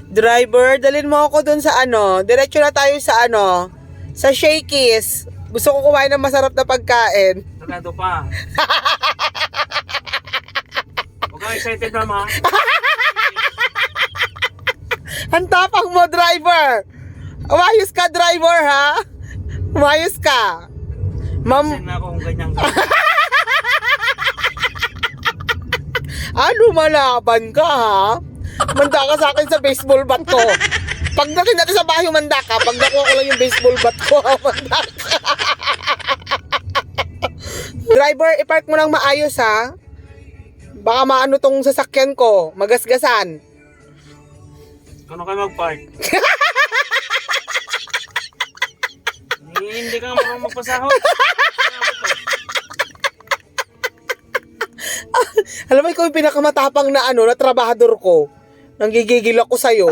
Driver, dalhin mo ako dun sa ano. Diretso na tayo sa ano. Sa Shakey's. Gusto ko kumain ng masarap na pagkain. Sarado pa. Huwag kang excited, mama. Ang tapang mo, driver. Umayos ka, driver, ha? Umayos ka. Ma'am, Kasi na akong ganyang lumalaban ka, ha? Manda ka sa akin sa baseball bat ko. Pagdating natin sa bahay, manda ka. Pag nakuha ko lang yung baseball bat ko, manda ka. Driver, ipark mo lang maayos, ha? Baka maano tong sasakyan ko. Magasgasan. Kano kayo mag-park? Hindi ka marunong magpasahod. Alam mo, ikaw yung pinakamatapang na ano, na trabahador ko. Nanggigigil ako sa'yo.